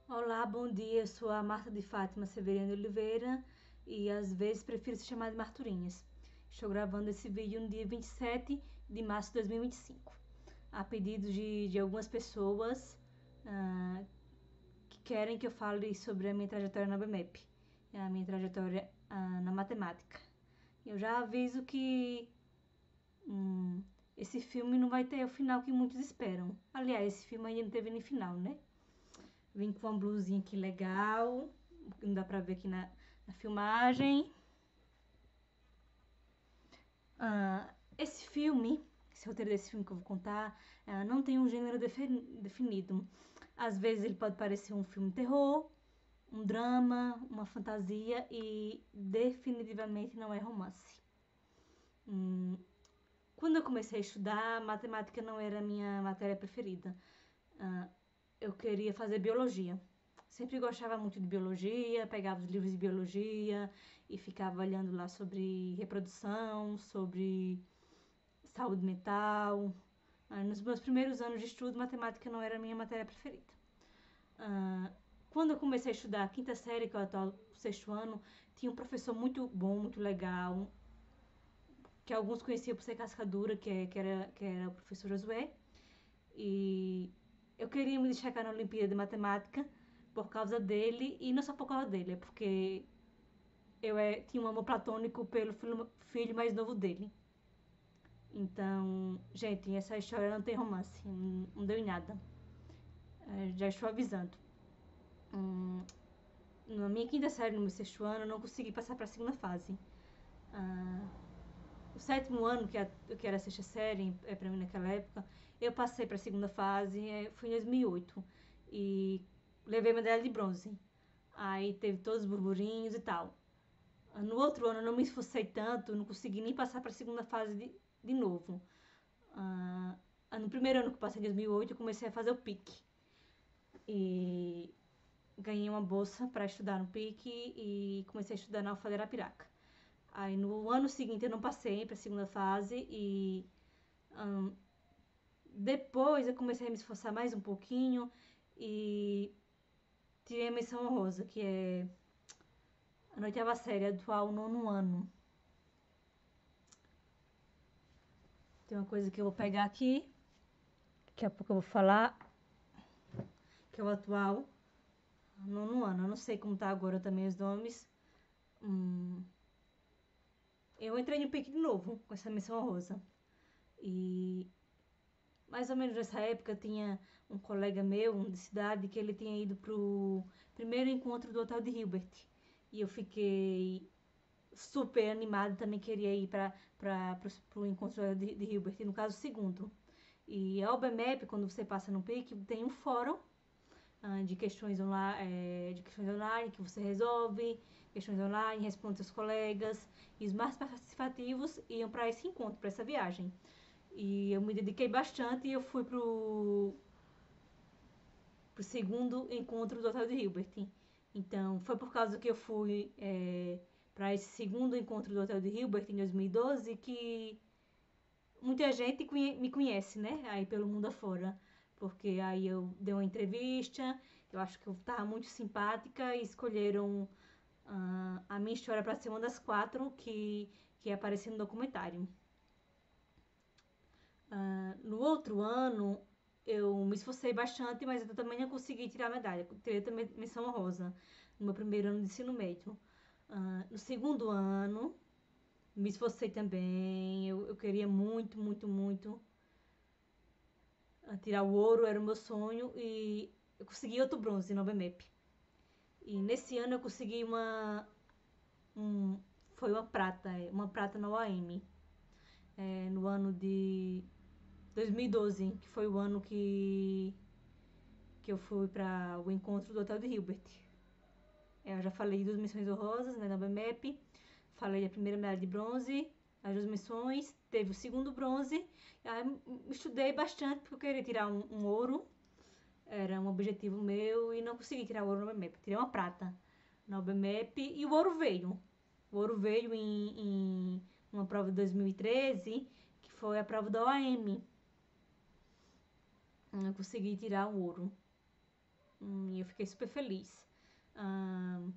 Olá, bom dia. Eu sou a Marta de Fátima Severino de Oliveira e às vezes prefiro ser chamada de Marturinhas. Estou gravando esse vídeo no dia 27 de março de 2025, a pedido de algumas pessoas que querem que eu fale sobre a minha trajetória na BMEP, a minha trajetória na matemática. Eu já aviso que esse filme não vai ter o final que muitos esperam. Aliás, esse filme ainda não teve nem final, né? Vim com uma blusinha aqui legal. Não dá pra ver aqui na filmagem. Esse roteiro desse filme que eu vou contar, não tem um gênero definido. Às vezes ele pode parecer um filme terror, um drama, uma fantasia e definitivamente não é romance. Quando eu comecei a estudar, matemática não era a minha matéria preferida. Eu queria fazer biologia. Sempre gostava muito de biologia, pegava os livros de biologia e ficava olhando lá sobre reprodução, sobre saúde mental. Nos meus primeiros anos de estudo, matemática não era a minha matéria preferida. Quando eu comecei a estudar a quinta série, que é o atual sexto ano, tinha um professor muito bom, muito legal, que alguns conheciam por ser cascadura, que era o professor Josué. E eu queria me destacar na Olimpíada de Matemática por causa dele, e não só por causa dele, é porque tinha um amor platônico pelo filho mais novo dele. Então, gente, essa história não tem romance, não deu em nada. Já estou avisando. Na minha quinta série, no meu sexto ano, eu não consegui passar para a segunda fase. O sétimo ano, que era a sexta série, para mim naquela época, eu passei para a segunda fase, foi em 2008. E levei medalha de bronze. Aí teve todos os burburinhos e tal. No outro ano eu não me esforcei tanto, não consegui nem passar para a segunda fase de novo. No primeiro ano que eu passei em 2008, eu comecei a fazer o PIC. E ganhei uma bolsa para estudar no PIC e comecei a estudar na UFAL de Arapiraca. Aí no ano seguinte eu não passei para a segunda fase e depois eu comecei a me esforçar mais um pouquinho e tirei a menção honrosa, que é a oitava série, atual nono ano. Tem uma coisa que eu vou pegar aqui, daqui a pouco eu vou falar, que é o atual nono ano. Eu não sei como tá agora também os nomes. Eu entrei no PIC de novo, com essa menção honrosa. E mais ou menos nessa época tinha um colega meu, um de cidade, que ele tinha ido pro primeiro encontro do Hotel de Hilbert. E eu fiquei super animada, também queria ir para o encontro de Hilbert, no caso o segundo. E a OBMEP, quando você passa no PIC, tem um fórum de questões online que você resolve, questões online, responde seus colegas, e os mais participativos iam para esse encontro, para essa viagem. E eu me dediquei bastante e eu fui pro segundo encontro do Hotel de Hilbert. Então, foi por causa que eu fui para esse segundo encontro do Hotel de Hilbert em 2012 que muita gente me conhece, né? Aí pelo mundo afora. Porque aí eu dei uma entrevista, eu acho que eu estava muito simpática e escolheram a minha história para ser uma das quatro que ia aparecer no documentário. No outro ano, eu me esforcei bastante, mas eu também não consegui tirar a medalha. Tirei também menção honrosa no meu primeiro ano de ensino médio. No segundo ano, me esforcei também. Eu queria muito, muito, muito tirar o ouro, era o meu sonho. E eu consegui outro bronze no BMEP. E nesse ano eu consegui foi uma prata na OAM. No ano de 2012, que foi o ano que eu fui para o encontro do Hotel de Hilbert. Eu já falei das missões honrosas, né, na BMEP, falei da primeira medalha de bronze, as duas missões, teve o segundo bronze, aí estudei bastante porque eu queria tirar um ouro, era um objetivo meu e não consegui tirar o ouro na BMEP, tirei uma prata na BMEP e o ouro veio. O ouro veio em uma prova de 2013, que foi a prova da OAM. Eu consegui tirar o ouro. E eu fiquei super feliz. Ahn,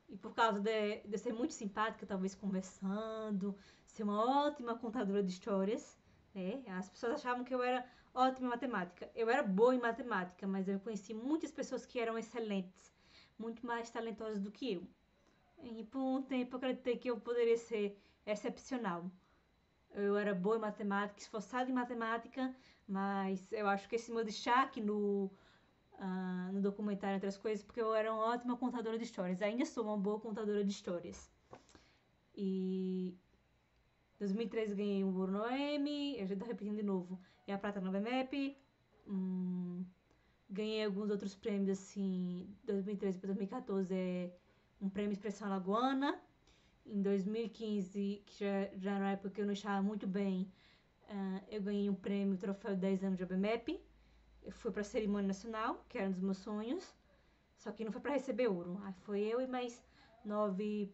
e por causa de eu ser muito simpática, talvez conversando, ser uma ótima contadora de histórias, né? As pessoas achavam que eu era ótima em matemática. Eu era boa em matemática, mas eu conheci muitas pessoas que eram excelentes, muito mais talentosas do que eu. E por um tempo eu acreditei que eu poderia ser excepcional. Eu era boa em matemática, esforçada em matemática, mas eu acho que esse meu destaque no documentário, entre as coisas, porque eu era uma ótima contadora de histórias. Ainda sou uma boa contadora de histórias. E em 2013 ganhei um ouro no Emmy, eu já estou repetindo de novo, e a prata no BMAP. Ganhei alguns outros prêmios, assim, 2013 para 2014 é um prêmio Expressão Alagoana. Em 2015, que já era uma época que eu não estava muito bem, eu ganhei um prêmio, troféu de 10 anos de ABMEP. Eu fui para a cerimônia nacional, que era um dos meus sonhos, só que não foi para receber ouro. Aí foi eu e mais 9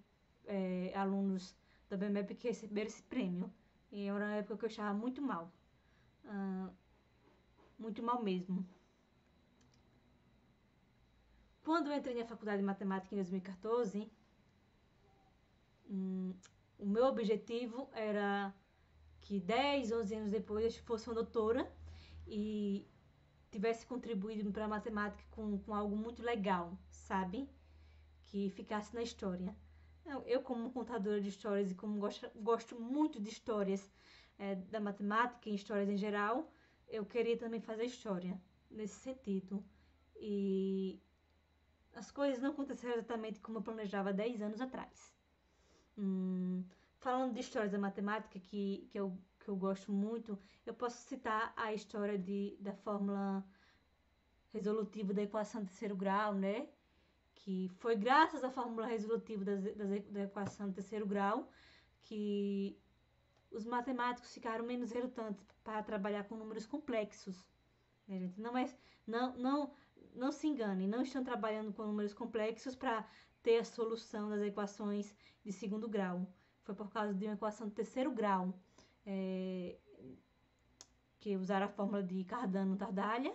alunos da ABMEP que receberam esse prêmio. E era uma época que eu estava muito mal. Muito mal mesmo. Quando eu entrei na faculdade de matemática em 2014, o meu objetivo era que 10, 11 anos depois eu fosse uma doutora e tivesse contribuído para a matemática com algo muito legal, sabe? Que ficasse na história. Eu como contadora de histórias e como gosto muito de histórias da matemática e histórias em geral, eu queria também fazer história nesse sentido. E as coisas não aconteceram exatamente como eu planejava 10 anos atrás. Falando de histórias da matemática, que eu gosto muito, eu posso citar a história da fórmula resolutiva da equação de terceiro grau, né? Que foi graças à fórmula resolutiva da equação de terceiro grau que os matemáticos ficaram menos relutantes para trabalhar com números complexos. Né, gente? Não se engane, não estão trabalhando com números complexos para ter a solução das equações de segundo grau. Foi por causa de uma equação de terceiro grau, que usaram a fórmula de Cardano-Tartalha.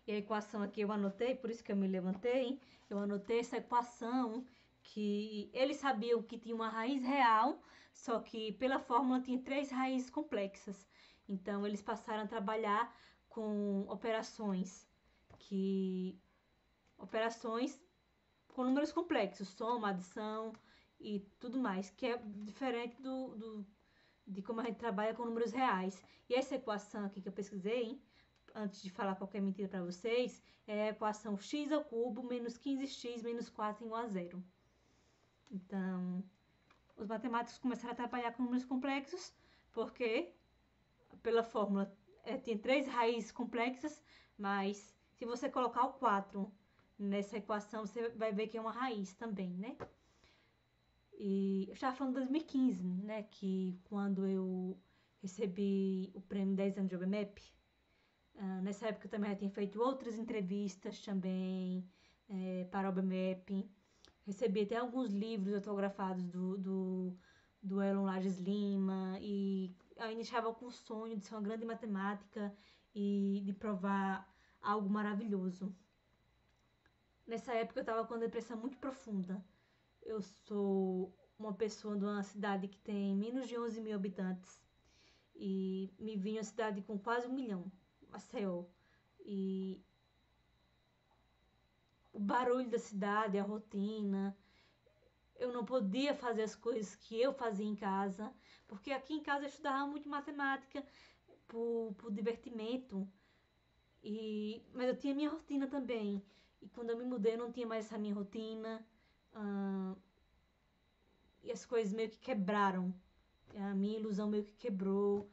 E a equação aqui eu anotei, por isso que eu me levantei, eu anotei essa equação que eles sabiam que tinha uma raiz real, só que pela fórmula tinha 3 raízes complexas. Então eles passaram a trabalhar com operações com números complexos, soma, adição e tudo mais, que é diferente de como a gente trabalha com números reais. E essa equação aqui que eu pesquisei, antes de falar qualquer mentira para vocês, é a equação x ao cubo menos 15x menos 4 igual a zero. Então, os matemáticos começaram a trabalhar com números complexos, porque pela fórmula tem 3 raízes complexas, mas se você colocar o 4 nessa equação, você vai ver que é uma raiz também, né? E eu estava falando de 2015, né? Que quando eu recebi o prêmio 10 anos de OBMEP, nessa época eu também já tinha feito outras entrevistas também para o OBMEP. Recebi até alguns livros autografados do Elon Lages Lima e ainda estava com o sonho de ser uma grande matemática e de provar algo maravilhoso. Nessa época eu estava com uma depressão muito profunda. Eu sou uma pessoa de uma cidade que tem menos de 11 mil habitantes e me vim em uma cidade com quase 1 milhão, Maceió. E o barulho da cidade, a rotina, eu não podia fazer as coisas que eu fazia em casa, porque aqui em casa eu estudava muito matemática por divertimento, mas eu tinha minha rotina também. E quando eu me mudei, eu não tinha mais essa minha rotina. E as coisas meio que quebraram. A minha ilusão meio que quebrou.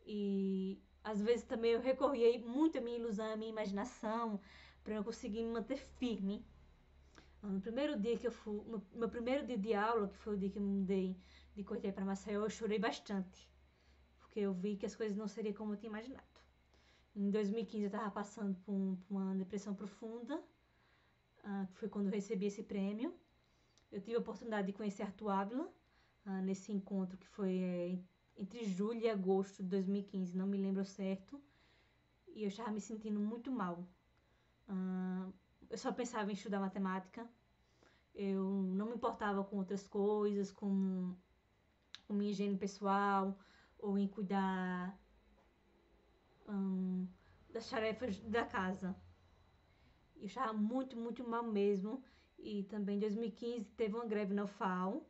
E às vezes também eu recorri muito à minha ilusão, à minha imaginação, para eu conseguir me manter firme. No primeiro dia que eu fui, meu primeiro dia de aula, que foi o dia que eu me mudei de Coité para Maceió, eu chorei bastante, porque eu vi que as coisas não seriam como eu tinha imaginado. Em 2015 eu estava passando por uma depressão profunda, que foi quando eu recebi esse prêmio. Eu tive a oportunidade de conhecer Arthur Ávila nesse encontro que foi entre julho e agosto de 2015, não me lembro certo, e eu estava me sentindo muito mal. Eu só pensava em estudar matemática. Eu não me importava com outras coisas, com minha higiene pessoal, ou em cuidar das tarefas da casa. Eu estava muito, muito mal mesmo. E também em 2015 teve uma greve na UFAL.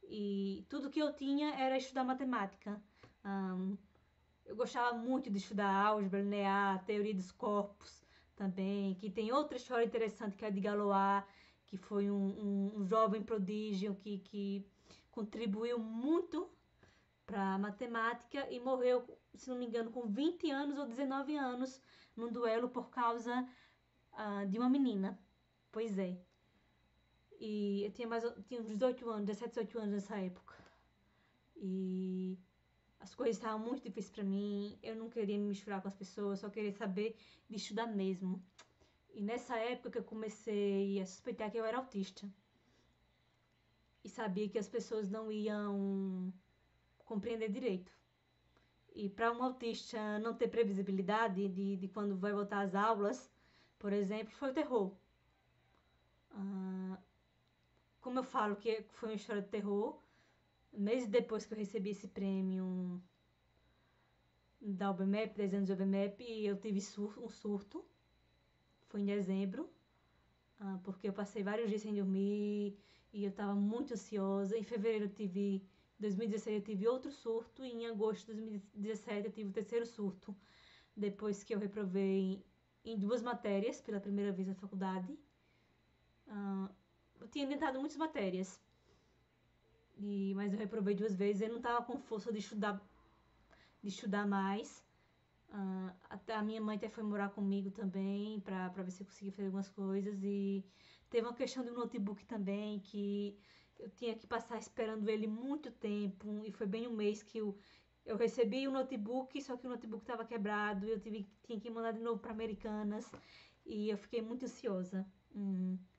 E tudo que eu tinha era estudar matemática. Eu gostava muito de estudar álgebra linear, teoria dos corpos também, que tem outra história interessante que é a de Galois, que foi um jovem prodígio que contribuiu muito para a matemática e morreu, se não me engano, com 20 anos ou 19 anos num duelo por causa de uma menina. Pois é. E eu tinha uns 18 anos, 17, 18 anos nessa época. E as coisas estavam muito difíceis para mim, eu não queria me misturar com as pessoas, só queria saber de estudar mesmo. E nessa época que eu comecei a suspeitar que eu era autista. E sabia que as pessoas não iam compreender direito. E para um autista não ter previsibilidade de quando vai voltar às aulas, por exemplo, foi o terror. Como eu falo que foi uma história de terror, meses depois que eu recebi esse prêmio da UBMEP, 10 anos de UBMEP, eu tive um surto. Foi em dezembro, porque eu passei vários dias sem dormir e eu estava muito ansiosa. Em fevereiro 2016 eu tive outro surto e em agosto de 2017 eu tive o terceiro surto, depois que eu reprovei em 2 matérias pela primeira vez na faculdade. Eu tinha tentado muitas matérias, mas eu reprovei 2 vezes. Eu não estava com força de estudar mais. Até a minha mãe até foi morar comigo também para ver se eu conseguia fazer algumas coisas. E teve uma questão de um notebook também que eu tinha que passar esperando ele muito tempo. E foi bem um mês que eu recebi o notebook, só que o notebook estava quebrado. E eu tinha que mandar de novo para Americanas. E eu fiquei muito ansiosa.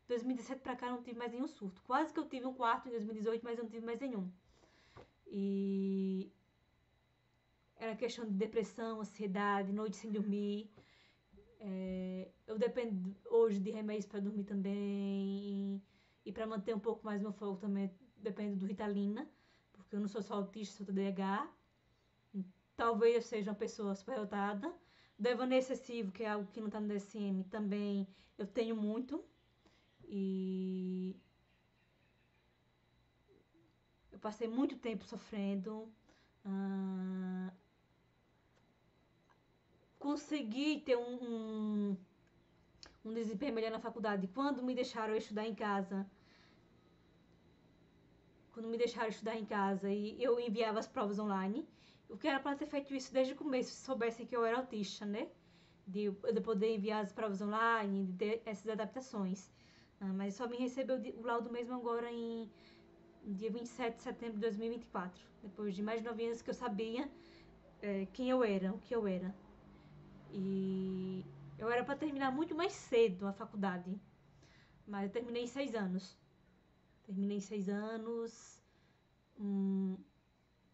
2017 para cá eu não tive mais nenhum surto. Quase que eu tive um quarto em 2018, mas eu não tive mais nenhum. E era questão de depressão, ansiedade, noite sem dormir. Eu dependo hoje de remédios para dormir também. E para manter um pouco mais meu foco também dependo do Ritalina, porque eu não sou só autista, sou TDAH. Talvez eu seja uma pessoa superdotada. Devaneio excessivo, que é algo que não está no DSM, também eu tenho muito. E eu passei muito tempo sofrendo. Consegui ter um desempenho melhor na faculdade quando me deixaram estudar em casa. Quando me deixaram estudar em casa e eu enviava as provas online. O que era para ter feito isso desde o começo, se soubessem que eu era autista, né? De poder enviar as provas online, de ter essas adaptações. Mas só me recebeu o laudo mesmo agora em dia 27 de setembro de 2024. Depois de mais de 9 anos que eu sabia quem eu era, o que eu era. E eu era para terminar muito mais cedo a faculdade. Mas eu terminei em 6 anos.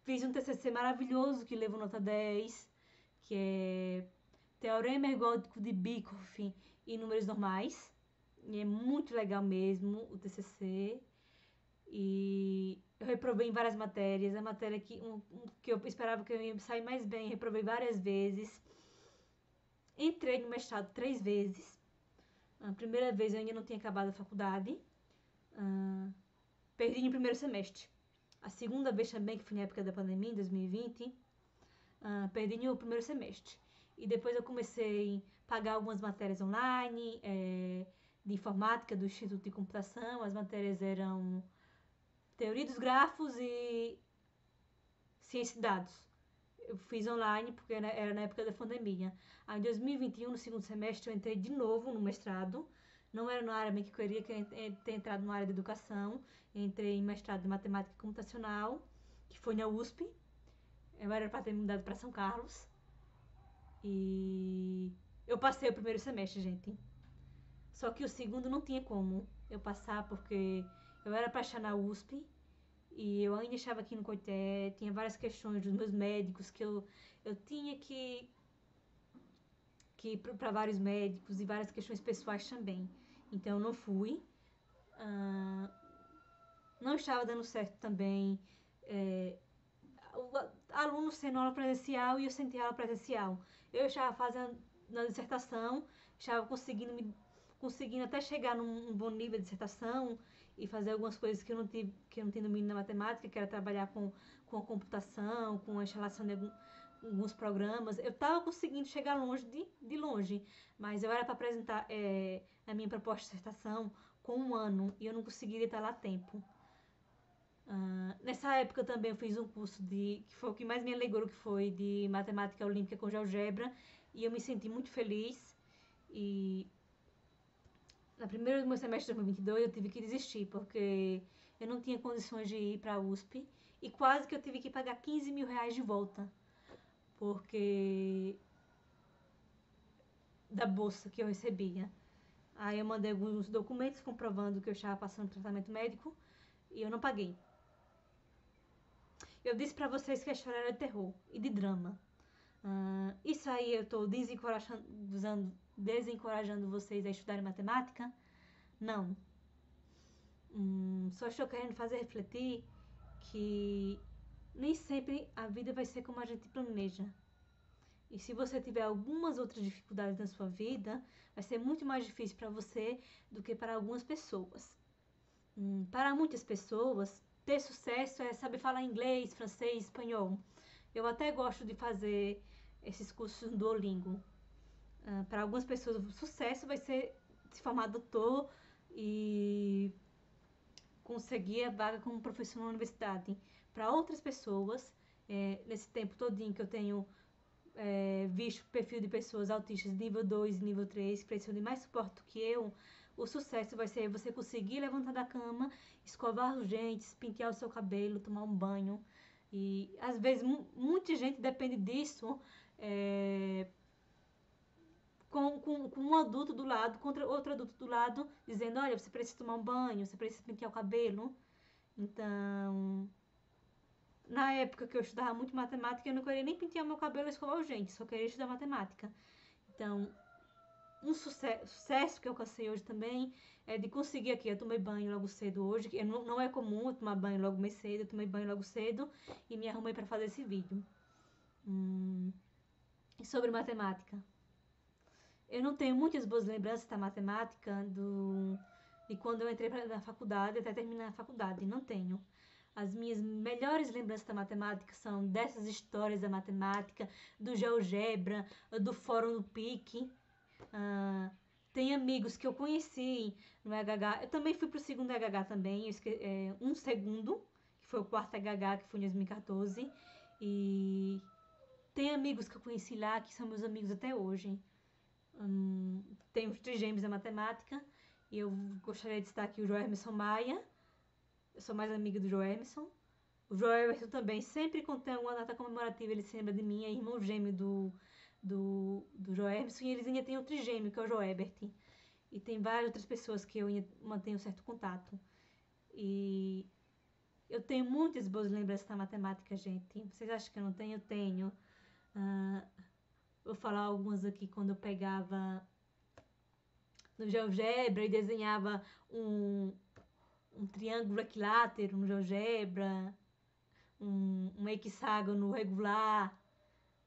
Fiz um TCC maravilhoso que levou nota 10, que é Teorema Ergódico de Birkhoff em números normais. E é muito legal mesmo o TCC. E eu reprovei em várias matérias. A matéria que eu esperava que eu ia sair mais bem, reprovei várias vezes. Entrei no mestrado 3 vezes. A primeira vez eu ainda não tinha acabado a faculdade. Perdi no primeiro semestre. A segunda vez também, que foi na época da pandemia, em 2020, perdi no primeiro semestre. E depois eu comecei a pagar algumas matérias online, de informática do Instituto de Computação. As matérias eram teoria dos grafos e ciência de dados. Eu fiz online porque era na época da pandemia. Aí em 2021, no segundo semestre, eu entrei de novo no mestrado. Não era na área bem que eu queria ter entrado na área de educação. Entrei em mestrado de matemática computacional, que foi na USP. Eu era para ter mudado para São Carlos. E eu passei o primeiro semestre, gente. Só que o segundo não tinha como eu passar, porque eu era para estar na USP. E eu ainda estava aqui no Coité, tinha várias questões dos meus médicos que eu tinha que que para vários médicos e várias questões pessoais também. Então eu não fui. Não estava dando certo também. O aluno sendo aula presencial e eu sem ter aula presencial. Eu estava fazendo na dissertação, estava conseguindo até chegar num bom nível de dissertação e fazer algumas coisas que eu não tinha domínio na matemática, que era trabalhar com a computação, com a instalação de alguns programas. Eu estava conseguindo chegar longe de longe, mas eu era para apresentar a minha proposta de dissertação com 1 ano e eu não conseguiria estar lá a tempo. Nessa época também eu fiz um curso que foi o que mais me alegrou, que foi de matemática olímpica com GeoGebra, e eu me senti muito feliz. E na primeira do meu semestre de 2022 eu tive que desistir, porque eu não tinha condições de ir para a USP, e quase que eu tive que pagar 15 mil reais de volta, porque da bolsa que eu recebia. Aí eu mandei alguns documentos comprovando que eu estava passando tratamento médico, e eu não paguei. Eu disse pra vocês que a história era de terror e de drama. Isso aí eu tô desencorajando vocês a estudarem matemática? Não. Só estou querendo fazer refletir que nem sempre a vida vai ser como a gente planeja. E se você tiver algumas outras dificuldades na sua vida, vai ser muito mais difícil para você do que para algumas pessoas. Para muitas pessoas, ter sucesso é saber falar inglês, francês, espanhol. Eu até gosto de fazer esses cursos no Duolingo. Para algumas pessoas, o sucesso vai ser se formar doutor e conseguir a vaga como professor na universidade. Para outras pessoas, nesse tempo todinho que eu tenho visto perfil de pessoas autistas nível 2 nível 3, que precisam de mais suporte do que eu, o sucesso vai ser você conseguir levantar da cama, escovar os dentes, pentear o seu cabelo, tomar um banho. E às vezes muita gente depende disso, com um adulto do lado, contra outro adulto do lado, dizendo: olha, você precisa tomar um banho, você precisa pentear o cabelo. Então, na época que eu estudava muito matemática, eu não queria nem pentear meu cabelo e escovar os dentes, só queria estudar matemática. Então, um sucesso que eu alcancei hoje também é de conseguir aqui. Eu tomei banho logo cedo hoje, que não é comum eu tomar banho logo mais cedo. Eu tomei banho logo cedo e me arrumei para fazer esse vídeo. E sobre matemática, eu não tenho muitas boas lembranças da matemática de quando eu entrei na faculdade até terminar a faculdade. Não tenho. As minhas melhores lembranças da matemática são dessas histórias da matemática, do GeoGebra, do fórum do PIC. Tem amigos que eu conheci no EHH. Eu também fui pro segundo EHH também, um segundo, que foi o quarto EHH, que foi em 2014. E tem amigos que eu conheci lá, que são meus amigos até hoje. Tem os trigêmeos da matemática, e eu gostaria de citar aqui o Joemerson Maia. Eu sou mais amiga do Joemerson. O Joemerson também, sempre quando tem alguma data comemorativa, ele se lembra de mim, é irmão gêmeo do Joemerson, e eles ainda têm outro gêmeo, que é o Joebert. E tem várias outras pessoas que eu ainda mantenho certo contato. E eu tenho muitas boas lembranças da matemática, gente. Vocês acham que eu não tenho? Eu tenho. Vou falar algumas aqui quando eu pegava no GeoGebra e desenhava um triângulo equilátero no GeoGebra, um hexágono regular.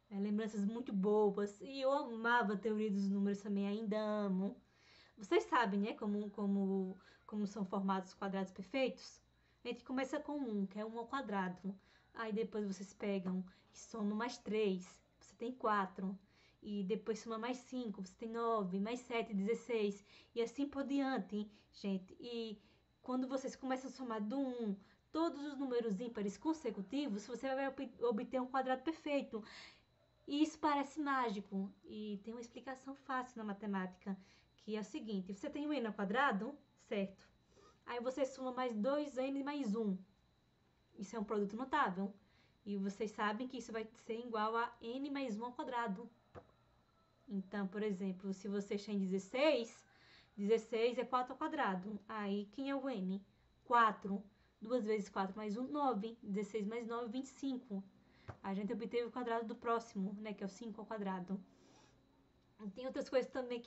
Lembranças muito boas. E eu amava a teoria dos números também, ainda amo. Vocês sabem, né, como são formados os quadrados perfeitos? A gente começa com 1, que é 1 ao quadrado. Aí depois vocês pegam e somam mais 3, você tem 4. E depois soma mais 5, você tem 9, mais 7, 16. E assim por diante, gente. E quando vocês começam a somar do 1 todos os números ímpares consecutivos, você vai obter um quadrado perfeito. E isso parece mágico. E tem uma explicação fácil na matemática, que é o seguinte: você tem um n ao quadrado, certo? Aí você soma mais 2n mais 1. Isso é um produto notável. E vocês sabem que isso vai ser igual a n mais 1 ao quadrado. Então, por exemplo, se vocês têm 16, 16 é 4 ao quadrado. Aí, quem é o n? 4. 2 vezes 4 mais 1, 9. 16 mais 9, 25. A gente obteve o quadrado do próximo, né, que é o 5 ao quadrado. Tem outras coisas também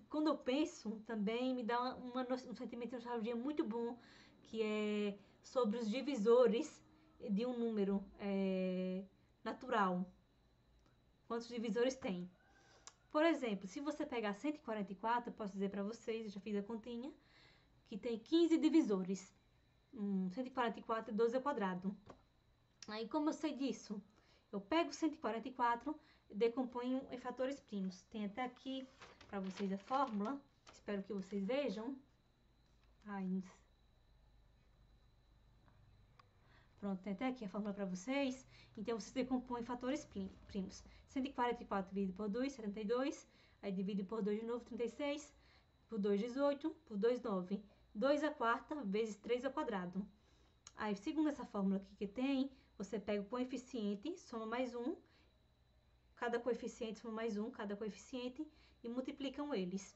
quando eu penso, também me dá um sentimento de nostalgia muito bom, que é sobre os divisores de um número natural. Quantos divisores tem? Por exemplo, se você pegar 144, eu posso dizer para vocês, eu já fiz a continha, que tem 15 divisores. 144 é 12 ao quadrado. Aí, como eu sei disso? Eu pego 144 e decomponho em fatores primos. Tem até aqui para vocês a fórmula. Espero que vocês vejam. Pronto, tem até aqui a fórmula para vocês. Então, vocês decompõem em fatores primos. 144 dividido por 2, 72. Aí divide por 2 de novo, 36. Por 2, 18. Por 2, 9. 2 a quarta vezes 3 ao quadrado. Aí, segundo essa fórmula aqui que tem, você pega o coeficiente, soma mais 1. Cada coeficiente soma mais 1, cada coeficiente, e multiplicam eles.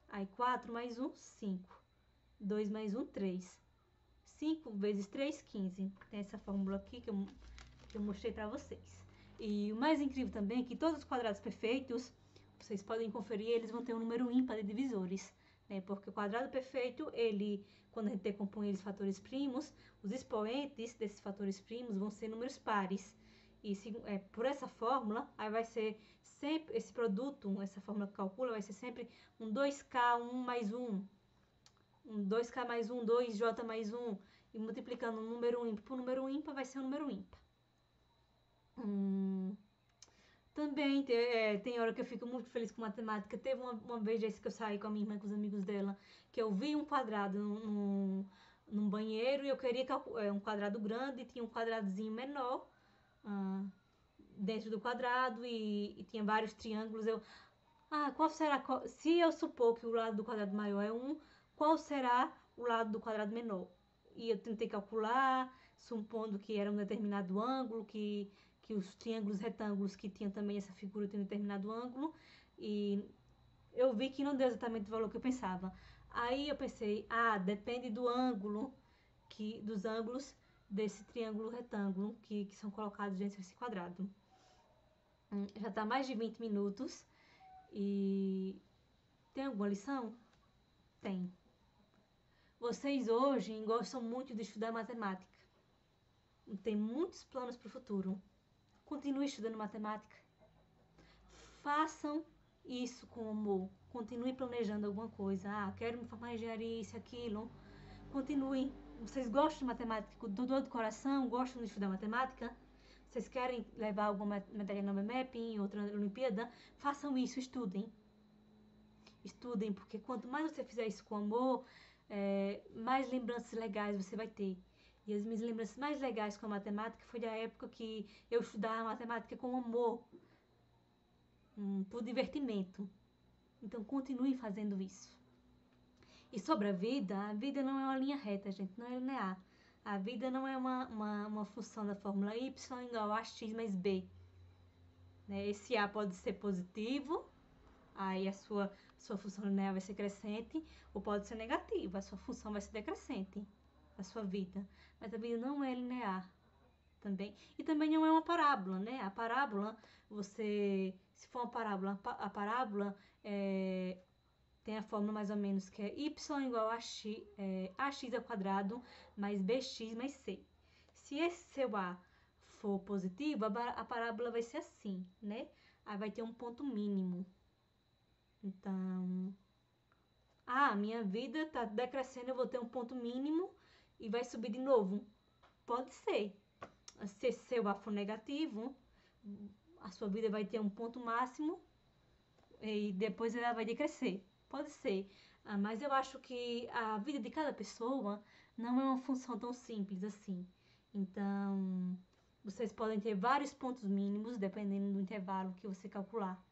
Aí, 4 mais 1, 5. 2 mais 1, 3. 5 vezes 3, 15. Tem essa fórmula aqui que eu mostrei para vocês. E o mais incrível também é que todos os quadrados perfeitos, vocês podem conferir, eles vão ter um número ímpar de divisores. Porque o quadrado perfeito, quando a gente decompõe eles fatores primos, os expoentes desses fatores primos vão ser números pares. E por essa fórmula, aí vai ser sempre esse produto, essa fórmula que calcula, vai ser sempre um 2K, 1 mais 1. Um 2K mais 1, 2J mais 1. E multiplicando um número ímpar por número ímpar, vai ser um número ímpar. Também tem hora que eu fico muito feliz com matemática. Teve uma vez que eu saí com a minha irmã, com os amigos dela, que eu vi um quadrado num banheiro e eu queria um quadrado grande e tinha um quadradozinho menor dentro do quadrado e tinha vários triângulos. Qual será? Se eu supor que o lado do quadrado maior é 1, qual será o lado do quadrado menor? E eu tentei calcular, supondo que era um determinado ângulo, que os triângulos retângulos que tinham também essa figura tinham um determinado ângulo, e eu vi que não deu exatamente o valor que eu pensava. Aí eu pensei, depende do ângulo, dos ângulos desse triângulo retângulo que são colocados dentro desse quadrado. Já está mais de 20 minutos e tem alguma lição? Tem. Vocês hoje gostam muito de estudar matemática. Tem muitos planos para o futuro. Continue estudando matemática. Façam isso com amor. Continue planejando alguma coisa. Quero me formar em engenharia, isso, aquilo. Continuem. Vocês gostam de matemática do todo coração? Gostam de estudar matemática? Vocês querem levar alguma medalha no MEP, em outra Olimpíada? Façam isso, estudem. Estudem, porque quanto mais você fizer isso com amor, mais lembranças legais você vai ter. E as minhas lembranças mais legais com a matemática foi da época que eu estudava matemática com amor, por divertimento. Então, continue fazendo isso. E sobre a vida não é uma linha reta, gente, não é linear. A vida não é uma função da fórmula y igual a x mais b. Esse a pode ser positivo, aí a sua função linear vai ser crescente, ou pode ser negativa, a sua função vai ser decrescente, a sua vida. Mas a vida não é linear também. E também não é uma parábola, né? A parábola, se for uma parábola, a parábola tem a fórmula mais ou menos que é y igual a ax ao quadrado mais bx mais c. Se esse seu a for positivo, a parábola vai ser assim, né? Aí vai ter um ponto mínimo. Então, minha vida está decrescendo, eu vou ter um ponto mínimo e vai subir de novo. Pode ser. Se seu A for negativo, a sua vida vai ter um ponto máximo e depois ela vai decrescer. Pode ser. Mas eu acho que a vida de cada pessoa não é uma função tão simples assim. Então, vocês podem ter vários pontos mínimos, dependendo do intervalo que você calcular.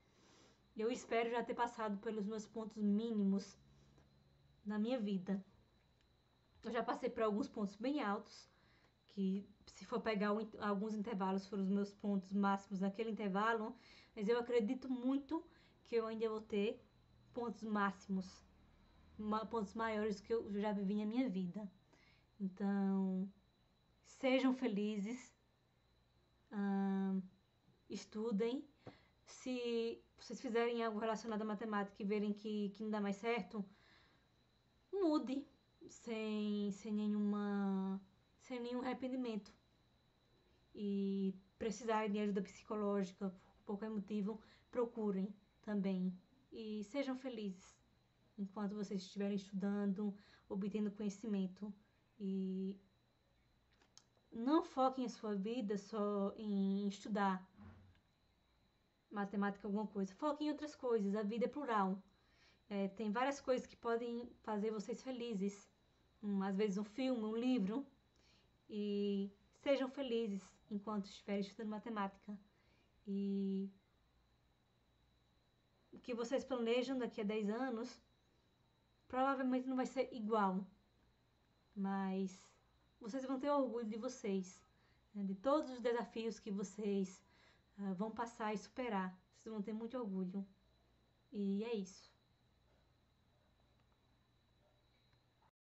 Eu espero já ter passado pelos meus pontos mínimos na minha vida. Eu já passei por alguns pontos bem altos, que se for pegar alguns intervalos foram os meus pontos máximos naquele intervalo, mas eu acredito muito que eu ainda vou ter pontos máximos, pontos maiores que eu já vivi na minha vida. Então, sejam felizes, estudem. Se vocês fizerem algo relacionado à matemática e verem que não dá mais certo, mude sem nenhum arrependimento. E precisarem de ajuda psicológica por qualquer motivo, procurem também. E sejam felizes enquanto vocês estiverem estudando, obtendo conhecimento. E não foquem a sua vida só em estudar matemática, alguma coisa. Foquem em outras coisas. A vida é plural. Tem várias coisas que podem fazer vocês felizes. Às vezes um filme, um livro. E sejam felizes enquanto estiverem estudando matemática. E o que vocês planejam daqui a 10 anos provavelmente não vai ser igual, mas vocês vão ter orgulho de vocês, né? De todos os desafios que vocês vão passar e superar. Vocês vão ter muito orgulho. E é isso.